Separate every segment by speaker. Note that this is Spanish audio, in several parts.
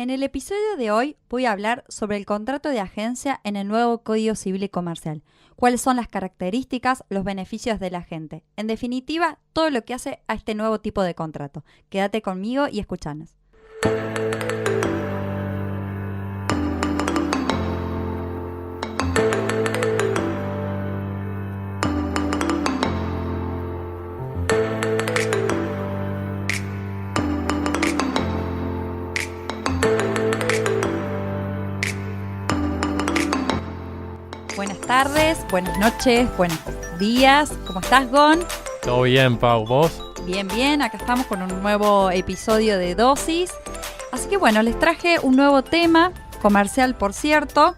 Speaker 1: En el episodio de hoy voy a hablar sobre el contrato de agencia en el nuevo Código Civil y Comercial. Cuáles son las características, los beneficios del agente. En definitiva, todo lo que hace a este nuevo tipo de contrato. Quédate conmigo y escuchanos. Buenas tardes, buenas noches, buenos días. ¿Cómo estás, Gon?
Speaker 2: Todo bien, Pau, ¿vos?
Speaker 1: Bien, acá estamos con un nuevo episodio de Dosis. Así que bueno, les traje un nuevo tema, comercial por cierto,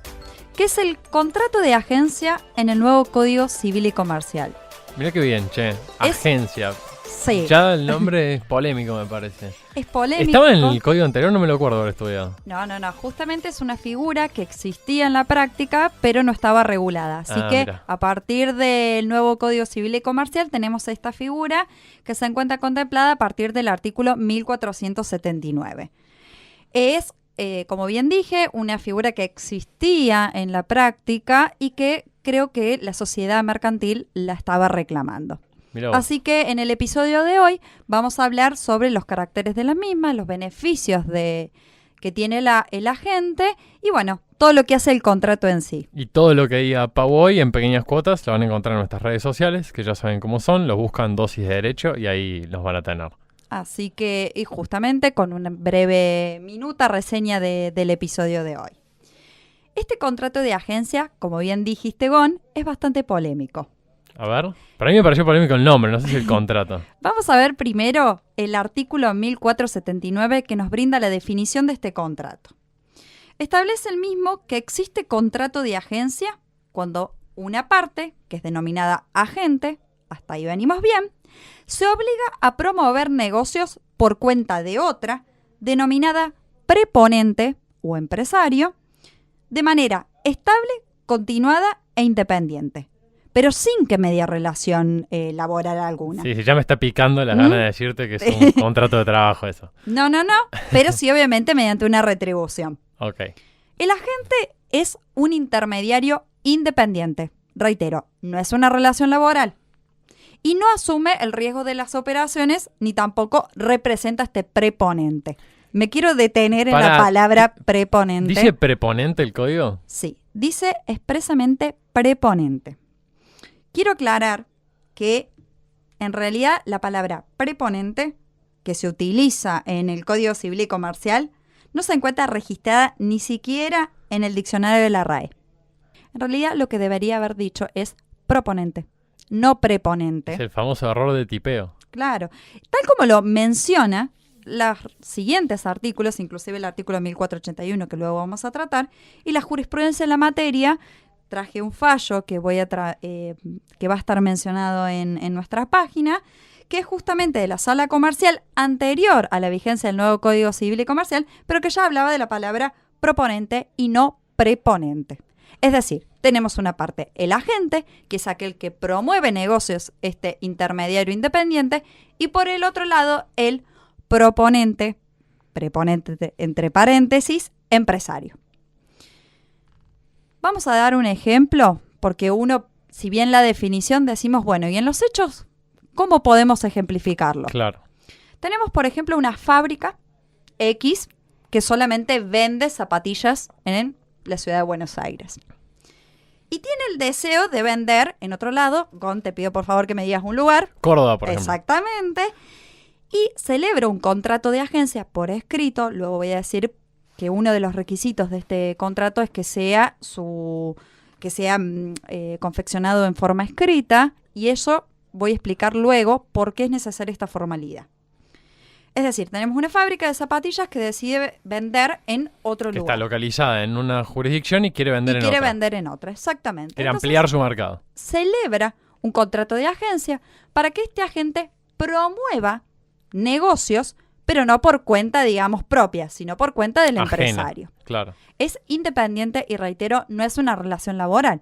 Speaker 1: que es el contrato de agencia en el nuevo Código Civil y Comercial.
Speaker 2: Mirá qué bien, che. Agencia.
Speaker 1: Sí.
Speaker 2: Ya el nombre es polémico, me parece.
Speaker 1: Es polémico.
Speaker 2: ¿Estaba en el código anterior? No me lo acuerdo haber estudiado.
Speaker 1: No. Justamente es una figura que existía en la práctica, pero no estaba regulada. Así que
Speaker 2: mira.
Speaker 1: A partir del nuevo Código Civil y Comercial tenemos esta figura que se encuentra contemplada a partir del artículo 1479. Es, como bien dije, una figura que existía en la práctica y que creo que la sociedad mercantil la estaba reclamando.
Speaker 2: Mirá vos.
Speaker 1: Así que en el episodio de hoy vamos a hablar sobre los caracteres de la misma, los beneficios que tiene el agente y bueno, todo lo que hace el contrato en sí.
Speaker 2: Y todo lo que diga Pau hoy en pequeñas cuotas lo van a encontrar en nuestras redes sociales, que ya saben cómo son, los buscan Dosis de Derecho y ahí los van a tener.
Speaker 1: Así que, y justamente con una breve minuta reseña del episodio de hoy. Este contrato de agencia, como bien dijiste, Gon, es bastante polémico.
Speaker 2: A ver, para mí me pareció polémico el nombre, no sé si el contrato.
Speaker 1: Vamos a ver primero el artículo 1479 que nos brinda la definición de este contrato. Establece el mismo que existe contrato de agencia cuando una parte, que es denominada agente, hasta ahí venimos bien, se obliga a promover negocios por cuenta de otra, denominada preponente o empresario, de manera estable, continuada e independiente, pero sin que medie relación laboral alguna.
Speaker 2: Sí, ya me está picando las ganas de decirte que es un contrato de trabajo eso.
Speaker 1: No, pero sí obviamente mediante una retribución.
Speaker 2: Ok.
Speaker 1: El agente es un intermediario independiente. Reitero, no es una relación laboral. Y no asume el riesgo de las operaciones, ni tampoco representa este preponente. Me quiero detener en la palabra preponente.
Speaker 2: ¿Dice preponente el código?
Speaker 1: Sí, dice expresamente preponente. Quiero aclarar que en realidad la palabra preponente que se utiliza en el Código Civil y Comercial no se encuentra registrada ni siquiera en el diccionario de la RAE. En realidad lo que debería haber dicho es proponente, no preponente.
Speaker 2: Es el famoso error de tipeo.
Speaker 1: Claro. Tal como lo menciona los siguientes artículos, inclusive el artículo 1481 que luego vamos a tratar, y la jurisprudencia en la materia. Traje un fallo que que va a estar mencionado en nuestra página, que es justamente de la sala comercial anterior a la vigencia del nuevo Código Civil y Comercial, pero que ya hablaba de la palabra proponente y no preponente. Es decir, tenemos una parte, el agente, que es aquel que promueve negocios, este intermediario independiente, y por el otro lado, el proponente, preponente entre paréntesis, empresario. Vamos a dar un ejemplo, porque uno, si bien la definición decimos, bueno, ¿y en los hechos cómo podemos ejemplificarlo?
Speaker 2: Claro.
Speaker 1: Tenemos, por ejemplo, una fábrica X que solamente vende zapatillas en la ciudad de Buenos Aires. Y tiene el deseo de vender en otro lado. Gon, te pido por favor que me digas un lugar.
Speaker 2: Córdoba, por ejemplo.
Speaker 1: Exactamente. Y celebra un contrato de agencia por escrito. Luego voy a decir que uno de los requisitos de este contrato es que sea confeccionado en forma escrita, y eso voy a explicar luego por qué es necesaria esta formalidad. Es decir, tenemos una fábrica de zapatillas que decide vender en otro
Speaker 2: Que
Speaker 1: lugar.
Speaker 2: está localizada en una jurisdicción y quiere vender en otra.
Speaker 1: Quiere vender en otra, exactamente.
Speaker 2: Quiere
Speaker 1: Entonces,
Speaker 2: ampliar su mercado.
Speaker 1: celebra un contrato de agencia para que este agente promueva negocios, pero no por cuenta, digamos, propia, sino por cuenta del
Speaker 2: Ajena,
Speaker 1: empresario.
Speaker 2: claro.
Speaker 1: Es independiente y, reitero, no es una relación laboral.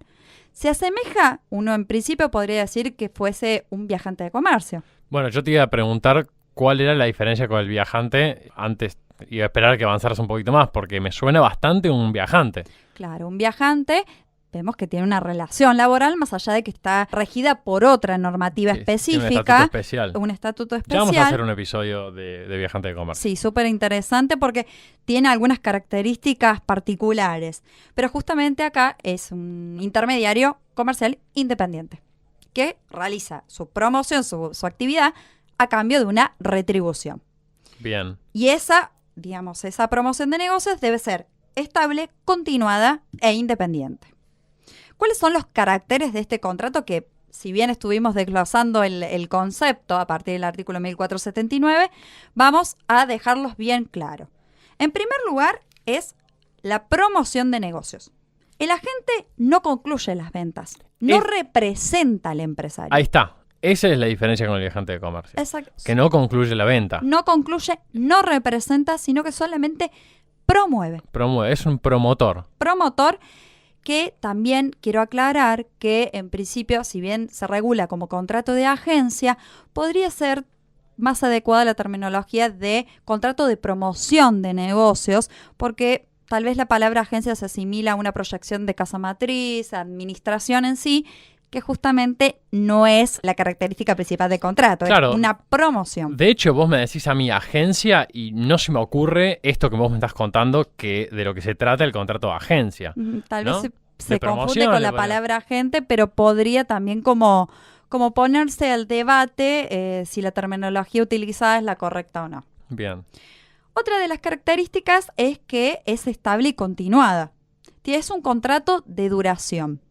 Speaker 1: Se asemeja, uno en principio podría decir que fuese un viajante de comercio.
Speaker 2: Bueno, yo te iba a preguntar cuál era la diferencia con el viajante antes Y esperar que avanzaras un poquito más, porque me suena bastante un viajante.
Speaker 1: Claro, un viajante vemos que tiene una relación laboral más allá de que está regida por otra normativa
Speaker 2: Sí, tiene un estatuto
Speaker 1: específica,
Speaker 2: especial.
Speaker 1: un estatuto
Speaker 2: Ya
Speaker 1: especial.
Speaker 2: vamos a hacer un episodio de viajante de comercio.
Speaker 1: Sí, súper interesante porque tiene algunas características particulares, pero justamente acá es un intermediario comercial independiente que realiza su promoción, su actividad a cambio de una retribución.
Speaker 2: Bien.
Speaker 1: Y esa, digamos, esa promoción de negocios debe ser estable, continuada e independiente. ¿Cuáles son los caracteres de este contrato que, si bien estuvimos desglosando el concepto a partir del artículo 1479, vamos a dejarlos bien claros? En primer lugar, es la promoción de negocios. El agente no concluye las ventas, no representa al empresario.
Speaker 2: Ahí está. Esa es la diferencia con el viajante de comercio.
Speaker 1: Exacto.
Speaker 2: Que no concluye la venta.
Speaker 1: No concluye, no representa, sino que solamente promueve.
Speaker 2: Promueve, es un promotor.
Speaker 1: Promotor, que también quiero aclarar que en principio, si bien se regula como contrato de agencia, podría ser más adecuada la terminología de contrato de promoción de negocios, porque tal vez la palabra agencia se asimila a una proyección de casa matriz, administración en sí, que justamente no es la característica principal del contrato,
Speaker 2: Claro.
Speaker 1: es una promoción.
Speaker 2: De hecho, vos me decís a mi agencia y no se me ocurre esto que vos me estás contando, que de lo que se trata el contrato de agencia.
Speaker 1: Tal
Speaker 2: ¿no?
Speaker 1: vez se
Speaker 2: De
Speaker 1: confunde
Speaker 2: promoción,
Speaker 1: con la
Speaker 2: bueno.
Speaker 1: palabra agente, pero podría también como ponerse al debate si la terminología utilizada es la correcta o no.
Speaker 2: Bien.
Speaker 1: Otra de las características es que es estable y continuada. Es un contrato de duración.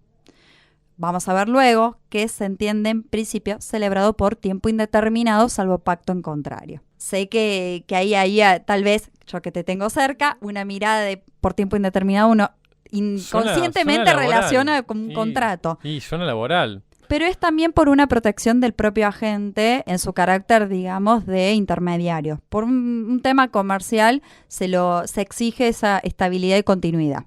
Speaker 1: Vamos a ver luego que se entiende en principio celebrado por tiempo indeterminado, salvo pacto en contrario. Sé que ahí tal vez, yo que te tengo cerca, una mirada de por tiempo indeterminado uno inconscientemente
Speaker 2: suena laboral.
Speaker 1: relaciona con un
Speaker 2: Sí.
Speaker 1: contrato.
Speaker 2: Y suena laboral.
Speaker 1: Pero es también por una protección del propio agente en su carácter, digamos, de intermediario. Por un tema comercial se exige esa estabilidad y continuidad.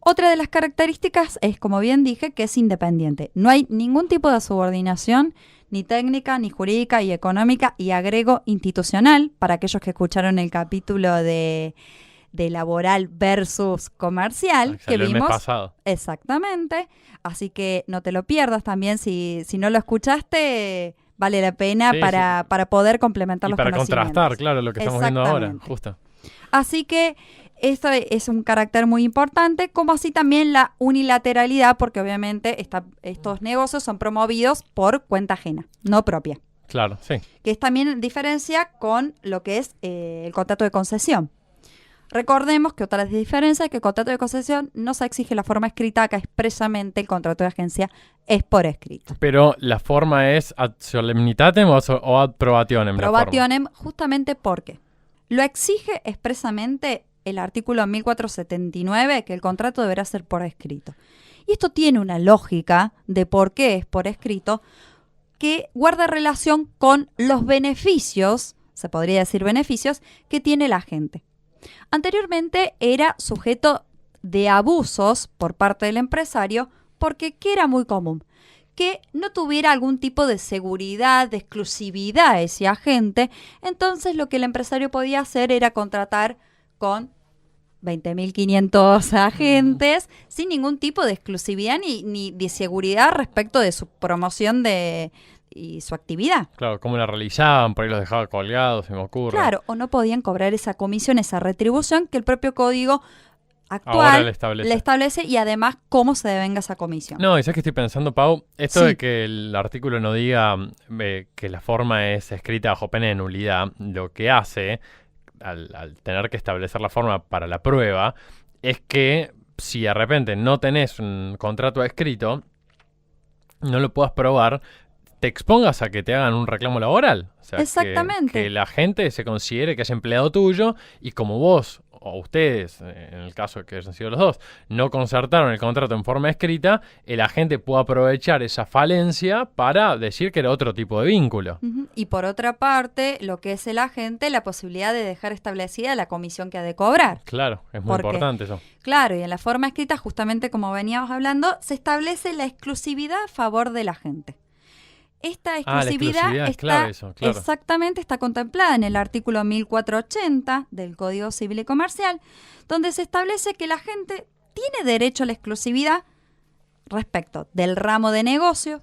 Speaker 1: Otra de las características es, como bien dije, que es independiente. No hay ningún tipo de subordinación, ni técnica, ni jurídica, y económica, y agrego institucional, para aquellos que escucharon el capítulo de laboral versus comercial, que
Speaker 2: Salió el mes
Speaker 1: vimos.
Speaker 2: pasado.
Speaker 1: Exactamente. Así que no te lo pierdas también. Si no lo escuchaste, vale la pena
Speaker 2: Sí,
Speaker 1: para poder complementar
Speaker 2: Y
Speaker 1: los
Speaker 2: para
Speaker 1: conocimientos.
Speaker 2: contrastar, claro, lo que estamos viendo ahora.
Speaker 1: Exactamente.
Speaker 2: Justo.
Speaker 1: Así que esto es un carácter muy importante, como así también la unilateralidad, porque obviamente estos negocios son promovidos por cuenta ajena, no propia.
Speaker 2: Claro, sí.
Speaker 1: Que es también diferencia con lo que es el contrato de concesión. Recordemos que otra diferencia es que el contrato de concesión no se exige la forma escrita, acá expresamente el contrato de agencia es por escrito.
Speaker 2: Pero la forma es ad solemnitatem o ad probationem.
Speaker 1: Probationem, justamente porque lo exige expresamente el artículo 1479, que el contrato deberá ser por escrito. Y esto tiene una lógica de por qué es por escrito, que guarda relación con los beneficios, se podría decir beneficios, que tiene la gente. Anteriormente era sujeto de abusos por parte del empresario, porque ¿qué era muy común? Que no tuviera algún tipo de seguridad, de exclusividad ese agente. Entonces lo que el empresario podía hacer era contratar con 20.500 agentes sin ningún tipo de exclusividad ni de seguridad respecto de su promoción y su actividad.
Speaker 2: Claro, cómo la realizaban, por ahí los dejaba colgados, se me ocurre.
Speaker 1: Claro, o no podían cobrar esa comisión, esa retribución que el propio código
Speaker 2: Ahora
Speaker 1: actual
Speaker 2: le establece.
Speaker 1: y además cómo se devenga esa comisión.
Speaker 2: No, y sabes que estoy pensando, Pau, esto
Speaker 1: Sí.
Speaker 2: de que el artículo no diga que la forma es escrita bajo pena de nulidad, lo que hace, al tener que establecer la forma para la prueba, es que si de repente no tenés un contrato escrito, no lo puedas probar, te expongas a que te hagan un reclamo laboral. O sea,
Speaker 1: Exactamente.
Speaker 2: Que la gente se considere que es empleado tuyo y como vos o ustedes, en el caso de que hayan sido los dos, no concertaron el contrato en forma escrita, el agente puede aprovechar esa falencia para decir que era otro tipo de vínculo.
Speaker 1: Ujú. Y por otra parte, lo que es el agente, la posibilidad de dejar establecida la comisión que ha de cobrar.
Speaker 2: Claro, es muy
Speaker 1: ¿Por qué?
Speaker 2: importante eso.
Speaker 1: Claro, y en la forma escrita, justamente como veníamos hablando, se establece la exclusividad a favor del agente. esta
Speaker 2: La
Speaker 1: exclusividad
Speaker 2: exclusividad es
Speaker 1: está
Speaker 2: clave eso, claro.
Speaker 1: exactamente está contemplada en el artículo 1480 del Código Civil y Comercial, donde se establece que la gente tiene derecho a la exclusividad respecto del ramo de negocio,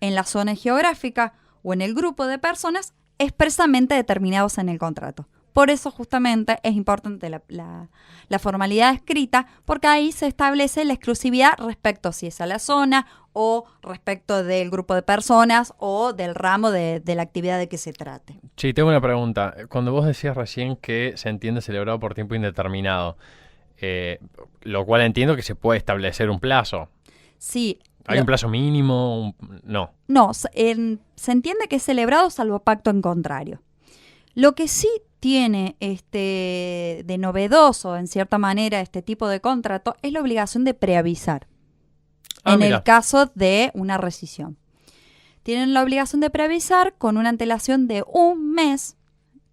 Speaker 1: en la zona geográfica o en el grupo de personas expresamente determinados en el contrato. Por eso justamente es importante la formalidad escrita, porque ahí se establece la exclusividad respecto si es a la zona o respecto del grupo de personas o del ramo de la actividad de que se trate.
Speaker 2: Sí, tengo una pregunta. Cuando vos decías recién que se entiende celebrado por tiempo indeterminado, lo cual entiendo que se puede establecer un plazo.
Speaker 1: Sí.
Speaker 2: ¿Hay un plazo mínimo? No.
Speaker 1: No, se entiende que es celebrado salvo pacto en contrario. Lo que sí tiene de novedoso, en cierta manera, este tipo de contrato es la obligación de preavisar. El caso de una rescisión. Tienen la obligación de preavisar con una antelación de un mes.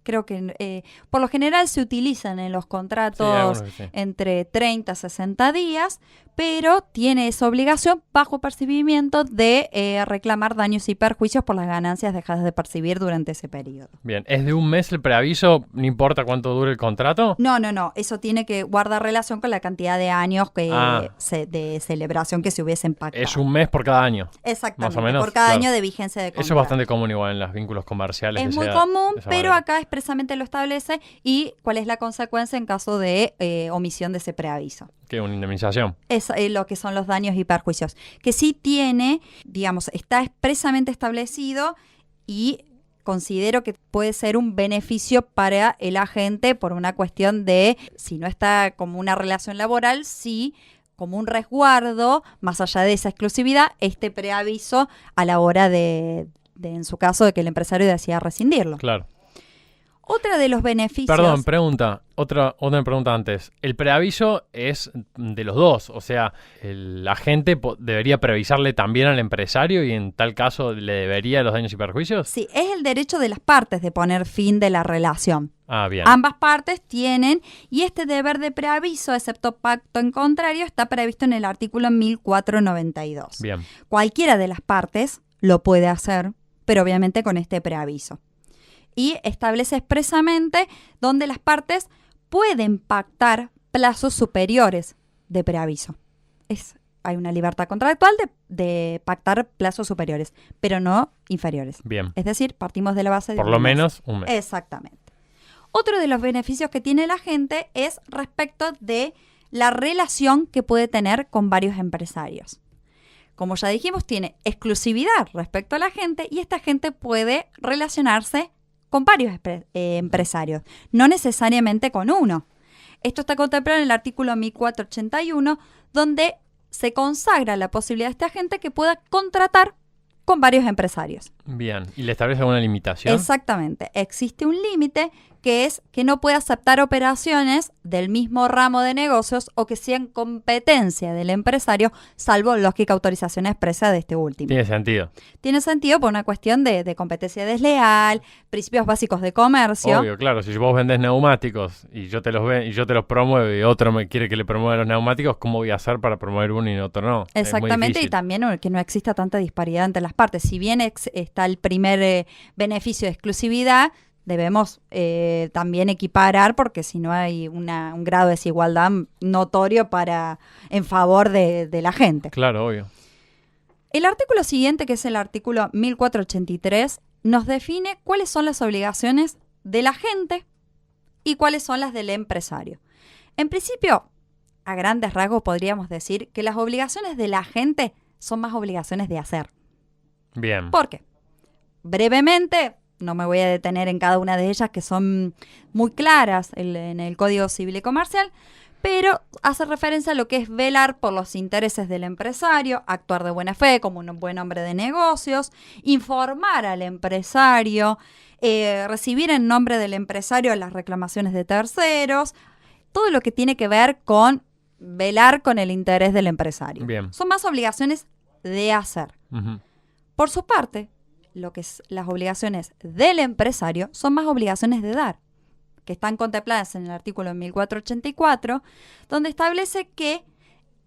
Speaker 1: Creo que por lo general se utilizan en los contratos entre 30 a 60 días, pero tiene esa obligación bajo percibimiento de reclamar daños y perjuicios por las ganancias dejadas de percibir durante ese periodo.
Speaker 2: Bien, ¿es de un mes el preaviso? ¿No importa cuánto dure el contrato?
Speaker 1: No. Eso tiene que guardar relación con la cantidad de años de celebración que se hubiesen pactado.
Speaker 2: Es un mes por cada año.
Speaker 1: Exactamente,
Speaker 2: más o menos,
Speaker 1: por cada año de vigencia de contrato.
Speaker 2: Eso es bastante común igual en los vínculos comerciales.
Speaker 1: Es muy común, pero acá expresamente lo establece y cuál es la consecuencia en caso de omisión de ese preaviso.
Speaker 2: ¿Qué? ¿Una indemnización?
Speaker 1: Es lo que son los daños y perjuicios. Que sí tiene, digamos, está expresamente establecido y considero que puede ser un beneficio para el agente por una cuestión de, si no está como una relación laboral, sí como un resguardo, más allá de esa exclusividad, este preaviso a la hora de en su caso, de que el empresario decida rescindirlo.
Speaker 2: Claro.
Speaker 1: Otra de los beneficios...
Speaker 2: Perdón, pregunta. Otra pregunta antes. El preaviso es de los dos. O sea, el agente debería preavisarle también al empresario y en tal caso le debería los daños y perjuicios.
Speaker 1: Sí, es el derecho de las partes de poner fin de la relación.
Speaker 2: Bien.
Speaker 1: Ambas partes tienen, y este deber de preaviso, excepto pacto en contrario, está previsto en el artículo 1492.
Speaker 2: Bien.
Speaker 1: Cualquiera de las partes lo puede hacer, pero obviamente con este preaviso. Y establece expresamente donde las partes pueden pactar plazos superiores de preaviso. Hay una libertad contractual de pactar plazos superiores, pero no inferiores.
Speaker 2: Bien.
Speaker 1: Es decir, partimos de la base de
Speaker 2: por lo menos un mes.
Speaker 1: Exactamente. Otro de los beneficios que tiene la gente es respecto de la relación que puede tener con varios empresarios. Como ya dijimos, tiene exclusividad respecto a la gente y esta gente puede relacionarse con varios empresarios, no necesariamente con uno. Esto está contemplado en el artículo 1481, donde se consagra la posibilidad de este agente que pueda contratar con varios empresarios.
Speaker 2: Bien, ¿y le establece alguna limitación?
Speaker 1: Exactamente, existe un límite que es que no puede aceptar operaciones del mismo ramo de negocios o que sean competencia del empresario, salvo lógica autorización expresa de este último.
Speaker 2: Tiene sentido.
Speaker 1: Tiene sentido por una cuestión de competencia desleal, principios básicos de comercio.
Speaker 2: Obvio, claro, si vos vendés neumáticos y yo te los promuevo y otro me quiere que le promueva los neumáticos, ¿cómo voy a hacer para promover uno y otro no?
Speaker 1: Exactamente, y también que no exista tanta disparidad entre las partes. Si bien está el primer beneficio de exclusividad, debemos también equiparar, porque si no hay un grado de desigualdad notorio en favor de la gente.
Speaker 2: Claro, obvio.
Speaker 1: El artículo siguiente, que es el artículo 1483, nos define cuáles son las obligaciones del agente y cuáles son las del empresario. En principio, a grandes rasgos podríamos decir que las obligaciones del agente son más obligaciones de hacer.
Speaker 2: Bien.
Speaker 1: ¿Por qué? Brevemente, no me voy a detener en cada una de ellas, que son muy claras en el Código Civil y Comercial, pero hace referencia a lo que es velar por los intereses del empresario, actuar de buena fe como un buen hombre de negocios, informar al empresario, recibir en nombre del empresario las reclamaciones de terceros, todo lo que tiene que ver con velar con el interés del empresario.
Speaker 2: Bien.
Speaker 1: Son más obligaciones de hacer.
Speaker 2: Uh-huh.
Speaker 1: Por su parte, lo que es las obligaciones del empresario son más obligaciones de dar, que están contempladas en el artículo 1484, donde establece que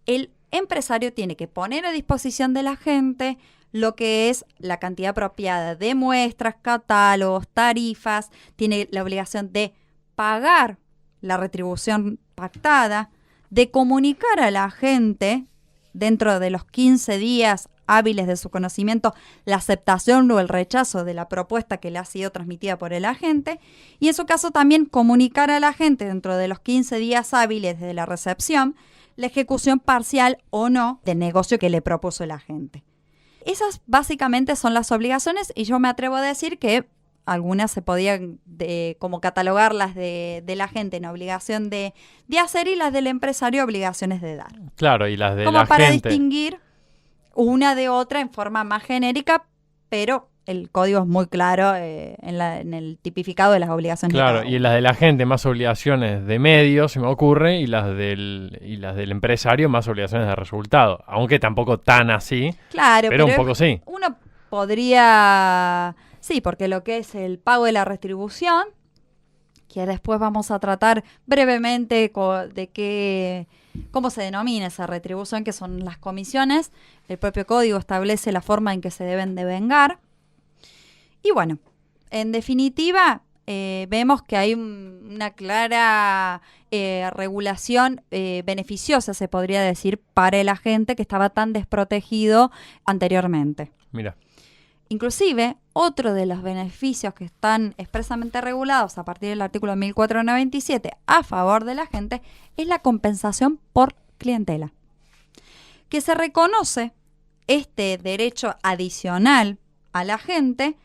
Speaker 1: el empresario tiene que poner a disposición de la gente lo que es la cantidad apropiada de muestras, catálogos, tarifas, tiene la obligación de pagar la retribución pactada, de comunicar a la gente dentro de los 15 días hábiles de su conocimiento la aceptación o el rechazo de la propuesta que le ha sido transmitida por el agente, y en su caso también comunicar a la gente dentro de los 15 días hábiles de la recepción la ejecución parcial o no del negocio que le propuso el agente. Esas básicamente son las obligaciones, y yo me atrevo a decir que algunas se podían como catalogarlas de la gente en obligación de hacer, y las del empresario obligaciones de dar.
Speaker 2: Claro, y las de
Speaker 1: como
Speaker 2: la
Speaker 1: para
Speaker 2: gente.
Speaker 1: distinguir una de otra en forma más genérica, pero el código es muy claro en el tipificado de las obligaciones.
Speaker 2: Claro,
Speaker 1: de
Speaker 2: y las de la gente más obligaciones de medios, se me ocurre, y las del empresario más obligaciones de resultado. Aunque tampoco tan así,
Speaker 1: claro,
Speaker 2: pero un poco sí.
Speaker 1: Uno podría... Sí, porque lo que es el pago de la retribución, que después vamos a tratar brevemente de cómo se denomina esa retribución, que son las comisiones. El propio código establece la forma en que se deben de vengar. Y bueno, en definitiva, vemos que hay una clara regulación beneficiosa, se podría decir, para el agente que estaba tan desprotegido anteriormente.
Speaker 2: Mira.
Speaker 1: Inclusive, otro de los beneficios que están expresamente regulados a partir del artículo 1497 a favor de la gente es la compensación por clientela, que se reconoce este derecho adicional a la gente,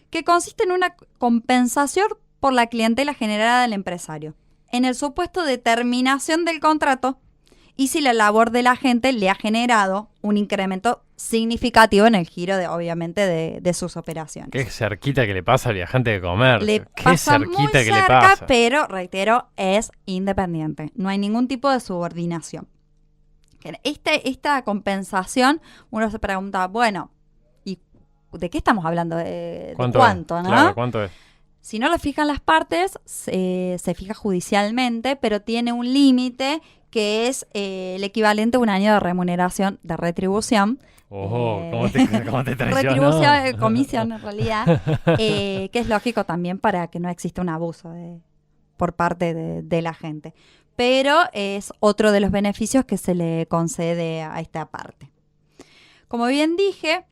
Speaker 1: que consiste en una compensación por la clientela generada del empresario, en el supuesto de terminación del contrato y si la labor del agente le ha generado un incremento significativo en el giro, obviamente, de sus operaciones.
Speaker 2: Qué cerquita que le pasa al viajante de comer.
Speaker 1: Le
Speaker 2: Qué
Speaker 1: pasa
Speaker 2: cerquita
Speaker 1: muy
Speaker 2: que
Speaker 1: cerca,
Speaker 2: le pasa.
Speaker 1: pero, reitero, es independiente. No hay ningún tipo de subordinación. Esta compensación, uno se pregunta, bueno, ¿y de qué estamos hablando? ¿De cuánto, no?
Speaker 2: Claro, ¿cuánto es?
Speaker 1: Si no lo fijan las partes, se fija judicialmente, pero tiene un límite que es el equivalente a un año de remuneración, de retribución.
Speaker 2: Ojo, ¿cómo te traicionó?
Speaker 1: Retribución, comisión en realidad, que es lógico también para que no exista un abuso por parte de la gente. Pero es otro de los beneficios que se le concede a esta parte. Como bien dije,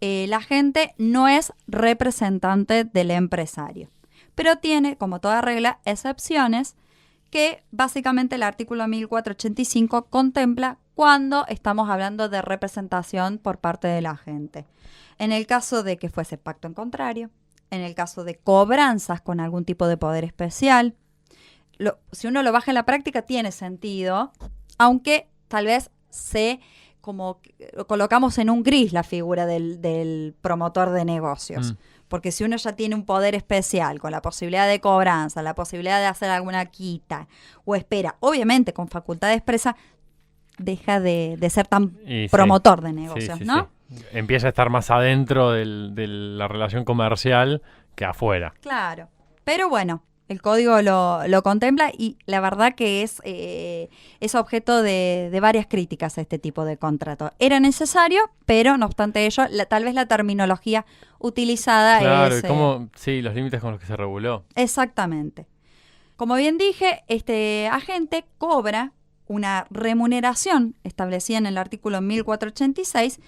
Speaker 1: la gente no es representante del empresario, pero tiene, como toda regla, excepciones que básicamente el artículo 1485 contempla cuando estamos hablando de representación por parte de la gente. En el caso de que fuese pacto en contrario, en el caso de cobranzas con algún tipo de poder especial, si uno lo baja en la práctica tiene sentido, aunque tal vez como colocamos en un gris la figura del promotor de negocios. Porque si uno ya tiene un poder especial, con la posibilidad de cobranza, la posibilidad de hacer alguna quita, o espera, obviamente con facultad expresa, deja de ser tan promotor de negocios,
Speaker 2: sí,
Speaker 1: ¿no?
Speaker 2: Sí. Empieza a estar más adentro de la relación comercial que afuera.
Speaker 1: Claro, pero bueno, el código lo contempla, y la verdad que es objeto de varias críticas a este tipo de contrato. Era necesario, pero no obstante ello, tal vez la terminología utilizada
Speaker 2: claro,
Speaker 1: es...
Speaker 2: los límites con los que se reguló.
Speaker 1: Exactamente. Como bien dije, este agente cobra una remuneración establecida en el artículo 1486,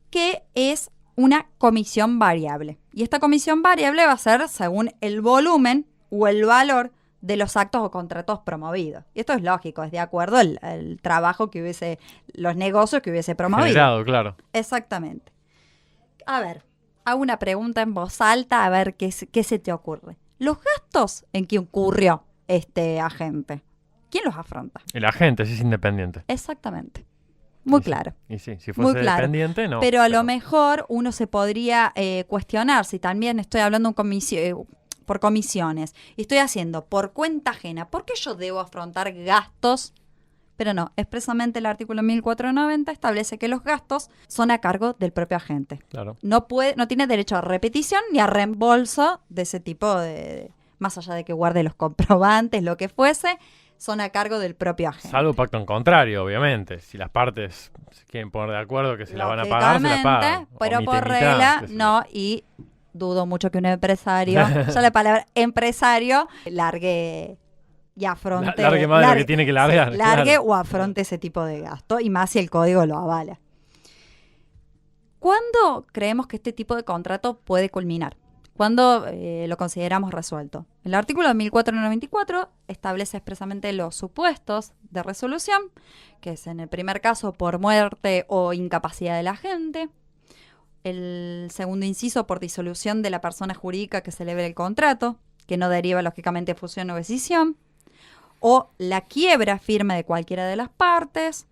Speaker 1: que es una comisión variable. Y esta comisión variable va a ser según el volumen o el valor de los actos o contratos promovidos. Y esto es lógico, es de acuerdo al trabajo que hubiese, los negocios que hubiese promovido.
Speaker 2: Generado, claro.
Speaker 1: Exactamente. A ver, hago una pregunta en voz alta, a ver qué se te ocurre. ¿Los gastos en que incurrió este agente, quién los afronta?
Speaker 2: El agente, sí, es independiente.
Speaker 1: Exactamente. Muy claro.
Speaker 2: Y sí, si fuese dependiente, no.
Speaker 1: Pero a lo mejor uno se podría cuestionar si también estoy hablando por comisiones y estoy haciendo por cuenta ajena, ¿por qué yo debo afrontar gastos? Pero no, expresamente el artículo 1490 establece que los gastos son a cargo del propio agente.
Speaker 2: Claro.
Speaker 1: No tiene derecho a repetición ni a reembolso de ese tipo más allá de que guarde los comprobantes, lo que fuese, son a cargo del propio agente.
Speaker 2: Salvo pacto en contrario, obviamente. Si las partes se quieren poner de acuerdo que se la van a pagar, se la pagan.
Speaker 1: Pero
Speaker 2: O mitad
Speaker 1: por
Speaker 2: y mitad,
Speaker 1: regla,
Speaker 2: qué sé yo.
Speaker 1: no, y dudo mucho que un empresario, ya la palabra empresario, largue y afronte.
Speaker 2: Largue más de lo que tiene que largar.
Speaker 1: Sí, largue
Speaker 2: claro.
Speaker 1: o afronte ese tipo de gasto, y más si el código lo avala. ¿Cuándo creemos que este tipo de contrato puede culminar? ¿Cuándo lo consideramos resuelto? El artículo 1494 establece expresamente los supuestos de resolución, que es en el primer caso por muerte o incapacidad del agente. El segundo inciso por disolución de la persona jurídica que celebre el contrato, que no deriva lógicamente de fusión o escisión. O la quiebra firme de cualquiera de las partes,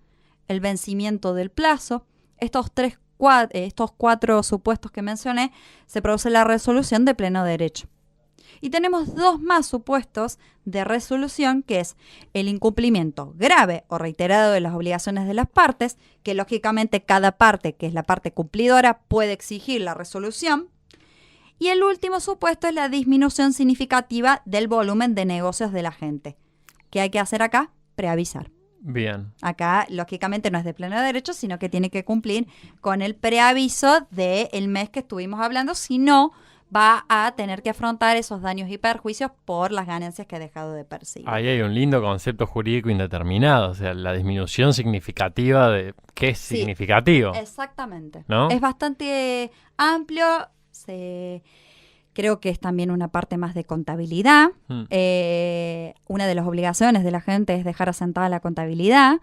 Speaker 1: el vencimiento del plazo. Estos cuatro supuestos que mencioné, se produce la resolución de pleno derecho. Y tenemos dos más supuestos de resolución, que es el incumplimiento grave o reiterado de las obligaciones de las partes, que lógicamente cada parte, que es la parte cumplidora, puede exigir la resolución. Y el último supuesto es la disminución significativa del volumen de negocios del agente. ¿Qué hay que hacer acá? Preavisar.
Speaker 2: Bien.
Speaker 1: Acá, lógicamente, no es de pleno derecho, sino que tiene que cumplir con el preaviso del mes que estuvimos hablando, si no, va a tener que afrontar esos daños y perjuicios por las ganancias que ha dejado de percibir.
Speaker 2: Ahí hay un lindo concepto jurídico indeterminado, o sea, la disminución significativa de qué es
Speaker 1: Sí,
Speaker 2: significativo.
Speaker 1: Exactamente.
Speaker 2: ¿No?
Speaker 1: Es bastante amplio, creo que es también una parte más de contabilidad. Una de las obligaciones de la gente es dejar asentada la contabilidad.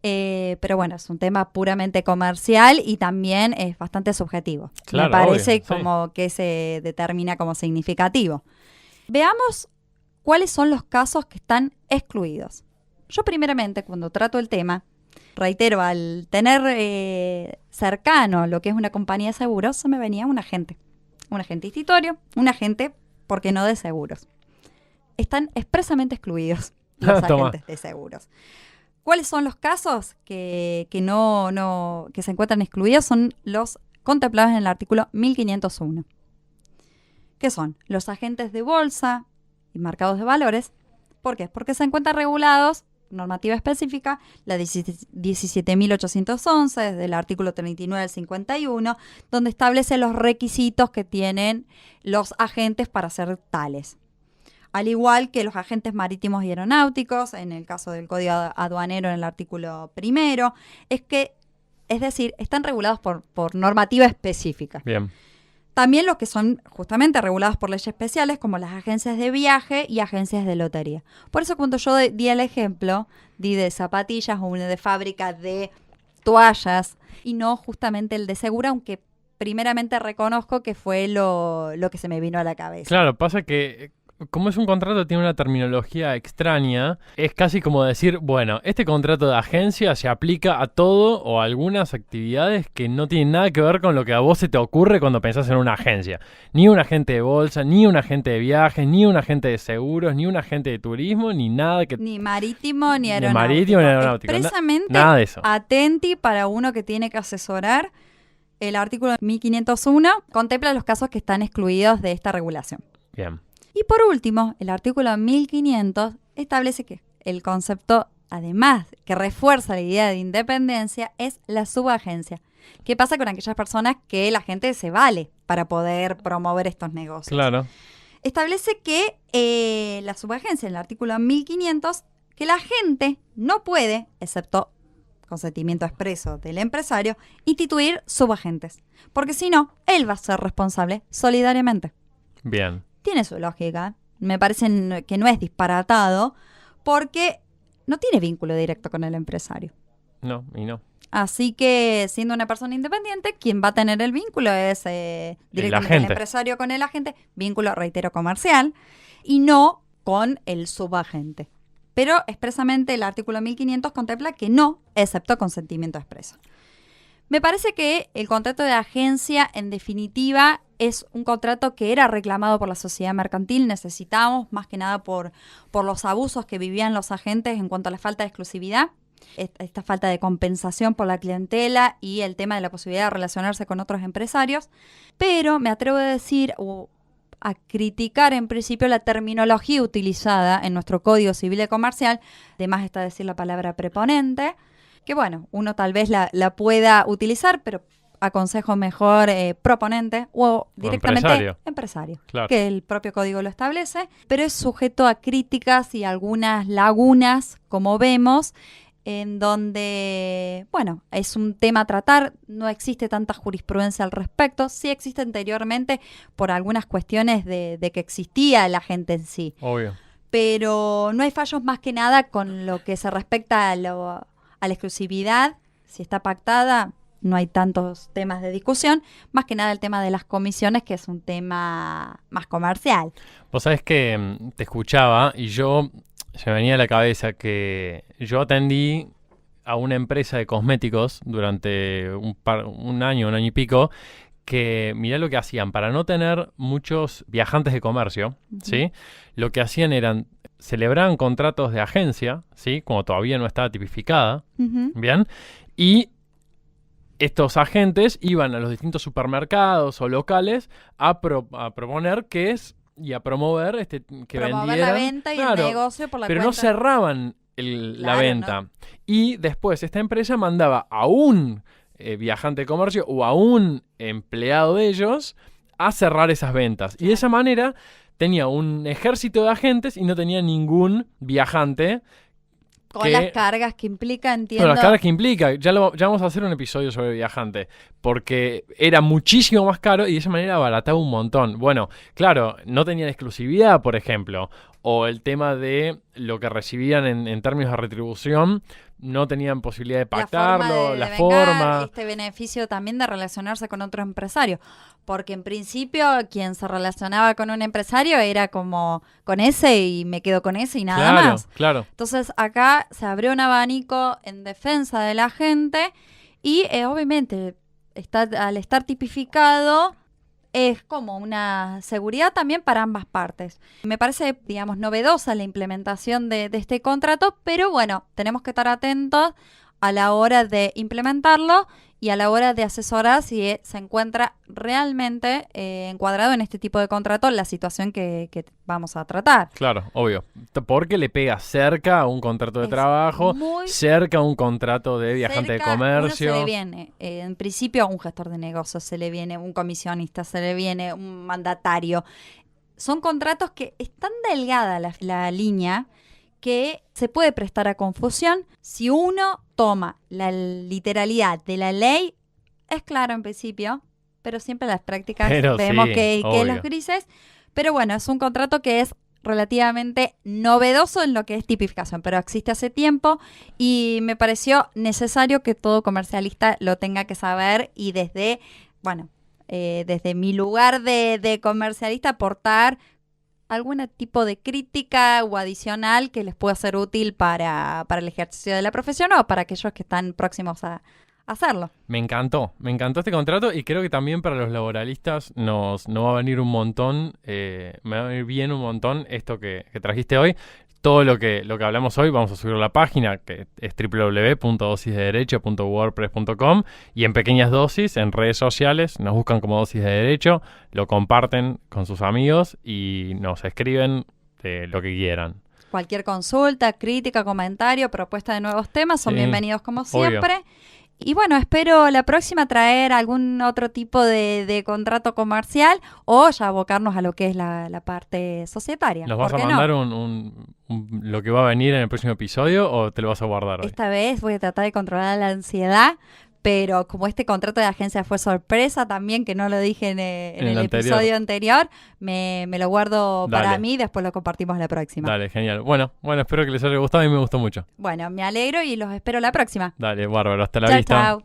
Speaker 1: Pero bueno, es un tema puramente comercial y también es bastante subjetivo.
Speaker 2: Claro,
Speaker 1: Me parece
Speaker 2: obvio,
Speaker 1: como que se determina como significativo. Veamos cuáles son los casos que están excluidos. Yo primeramente, cuando trato el tema, reitero, al tener cercano lo que es una compañía de seguros, se me venía un agente institutorio, un agente, ¿por qué no de seguros? Están expresamente excluidos los agentes de seguros. ¿Cuáles son los casos que se encuentran excluidos? Son los contemplados en el artículo 1501. ¿Qué son? Los agentes de bolsa y mercados de valores. ¿Por qué? Porque se encuentran regulados, normativa específica, la 17.811, desde el artículo 39 al 51, donde establece los requisitos que tienen los agentes para ser tales. Al igual que los agentes marítimos y aeronáuticos, en el caso del Código Aduanero en el artículo 1, es decir, están regulados por normativa específica.
Speaker 2: Bien.
Speaker 1: También los que son justamente regulados por leyes especiales, como las agencias de viaje y agencias de lotería. Por eso cuando yo di el ejemplo, di de zapatillas o de fábrica de toallas, y no justamente el de seguro, aunque primeramente reconozco que fue lo que se me vino a la cabeza.
Speaker 2: Claro, pasa que como es un contrato, tiene una terminología extraña. Es casi como decir, bueno, este contrato de agencia se aplica a todo o a algunas actividades que no tienen nada que ver con lo que a vos se te ocurre cuando pensás en una agencia. Ni un agente de bolsa, ni un agente de viajes, ni un agente de seguros, ni un agente de turismo, ni nada que...
Speaker 1: Ni marítimo ni
Speaker 2: Ni
Speaker 1: aeronáutico.
Speaker 2: marítimo ni aeronáutico.
Speaker 1: Expresamente
Speaker 2: Nada de eso.
Speaker 1: atenti para uno que tiene que asesorar. El artículo 1501 contempla los casos que están excluidos de esta regulación.
Speaker 2: Bien.
Speaker 1: Y por último, el artículo 1500 establece que el concepto, además, que refuerza la idea de independencia, es la subagencia. ¿Qué pasa con aquellas personas que la gente se vale para poder promover estos negocios?
Speaker 2: Claro.
Speaker 1: Establece que la subagencia, en el artículo 1500, que la gente no puede, excepto consentimiento expreso del empresario, instituir subagentes. Porque si no, él va a ser responsable solidariamente.
Speaker 2: Bien.
Speaker 1: Tiene su lógica. Me parece que no es disparatado porque no tiene vínculo directo con el empresario.
Speaker 2: No, y no.
Speaker 1: Así que, siendo una persona independiente, quien va a tener el vínculo es directamente el empresario con el agente, vínculo, reitero, comercial, y no con el subagente. Pero expresamente el artículo 1500 contempla que no, excepto consentimiento expreso. Me parece que el contrato de agencia, en definitiva, es un contrato que era reclamado por la sociedad mercantil. Necesitamos, más que nada por los abusos que vivían los agentes en cuanto a la falta de exclusividad, esta falta de compensación por la clientela y el tema de la posibilidad de relacionarse con otros empresarios. Pero me atrevo a decir, a criticar en principio la terminología utilizada en nuestro Código Civil y Comercial. Además está decir la palabra preponente, que bueno, uno tal vez la pueda utilizar, pero aconsejo mejor proponente o directamente empresario,
Speaker 2: claro,
Speaker 1: que el propio código lo establece, pero es sujeto a críticas y algunas lagunas, como vemos, en donde, bueno, es un tema a tratar, no existe tanta jurisprudencia al respecto, sí existe anteriormente por algunas cuestiones de que existía el agente en sí.
Speaker 2: Obvio.
Speaker 1: Pero no hay fallos más que nada con lo que se respecta a la exclusividad, si está pactada. No hay tantos temas de discusión, más que nada el tema de las comisiones, que es un tema más comercial.
Speaker 2: Vos sabés que te escuchaba y se me venía a la cabeza que yo atendí a una empresa de cosméticos durante un año y pico, que mirá lo que hacían, para no tener muchos viajantes de comercio, ¿sí? Lo que hacían eran, celebraban contratos de agencia, ¿sí? Como todavía no estaba tipificada, ¿bien? Y estos agentes iban a los distintos supermercados o locales a proponer y a promover que
Speaker 1: promover
Speaker 2: vendieran.
Speaker 1: La venta y el negocio por la
Speaker 2: pero
Speaker 1: cuenta.
Speaker 2: no cerraban la venta. ¿No? Y después esta empresa mandaba a un viajante de comercio o a un empleado de ellos a cerrar esas ventas. Claro. Y de esa manera tenía un ejército de agentes y no tenía ningún viajante.
Speaker 1: Con las cargas que implica, entiendo.
Speaker 2: Con las cargas que implica. Ya vamos a hacer un episodio sobre viajante. Porque era muchísimo más caro y de esa manera abarataba un montón. Bueno, claro, no tenían exclusividad, por ejemplo. O el tema de lo que recibían en términos de retribución. No tenían posibilidad de pactarlo,
Speaker 1: la forma. Este beneficio también de relacionarse con otro empresario. Porque en principio quien se relacionaba con un empresario era como con ese y me quedo con ese y nada más.
Speaker 2: Claro.
Speaker 1: Entonces acá se abrió un abanico en defensa de la gente y obviamente al estar tipificado es como una seguridad también para ambas partes. Me parece, digamos, novedosa la implementación de este contrato, pero bueno, tenemos que estar atentos a la hora de implementarlo y a la hora de asesorar si se encuentra realmente encuadrado en este tipo de contrato la situación que vamos a tratar.
Speaker 2: Claro, obvio. Porque le pega cerca a un contrato de trabajo, cerca a un contrato de viajante de comercio.
Speaker 1: Uno se le viene, en principio, un gestor de negocios, se le viene un comisionista, se le viene un mandatario. Son contratos que es tan delgada la línea que se puede prestar a confusión. Si uno toma la literalidad de la ley, es claro en principio, pero siempre en las prácticas vemos que los grises. Pero bueno, es un contrato que es relativamente novedoso en lo que es tipificación, pero existe hace tiempo y me pareció necesario que todo comercialista lo tenga que saber y desde mi lugar de comercialista aportar algún tipo de crítica o adicional que les pueda ser útil para el ejercicio de la profesión o para aquellos que están próximos a hacerlo.
Speaker 2: Me encantó este contrato y creo que también para los laboralistas nos va a venir un montón, me va a venir bien un montón esto que trajiste hoy. Todo lo que hablamos hoy vamos a subir a la página que es www.dosisdederecho.wordpress.com y en pequeñas dosis en redes sociales nos buscan como Dosis de Derecho, lo comparten con sus amigos y nos escriben lo que quieran.
Speaker 1: Cualquier consulta, crítica, comentario, propuesta de nuevos temas son bienvenidos como siempre. Obvio. Y bueno, espero la próxima traer algún otro tipo de contrato comercial o ya abocarnos a lo que es la parte societaria.
Speaker 2: ¿Nos vas a mandar lo que va a venir en el próximo episodio o te lo vas a guardar hoy?
Speaker 1: Esta vez voy a tratar de controlar la ansiedad, pero como este contrato de agencia fue sorpresa también, que no lo dije en el episodio anterior, me lo guardo para mí y después lo compartimos la próxima.
Speaker 2: Dale, genial. Bueno, espero que les haya gustado y me gustó mucho.
Speaker 1: Bueno, me alegro y los espero la próxima.
Speaker 2: Dale, bárbaro. Hasta la vista.
Speaker 1: Chao.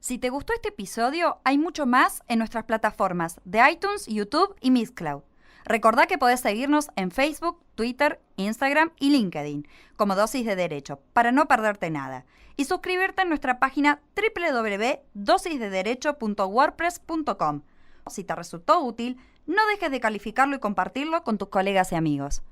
Speaker 1: Si te gustó este episodio, hay mucho más en nuestras plataformas de iTunes, YouTube y Mixcloud. Recordá que podés seguirnos en Facebook, Twitter, Instagram y LinkedIn como Dosis de Derecho para no perderte nada. Y suscribirte en nuestra página www.dosisdederecho.wordpress.com. Si te resultó útil, no dejes de calificarlo y compartirlo con tus colegas y amigos.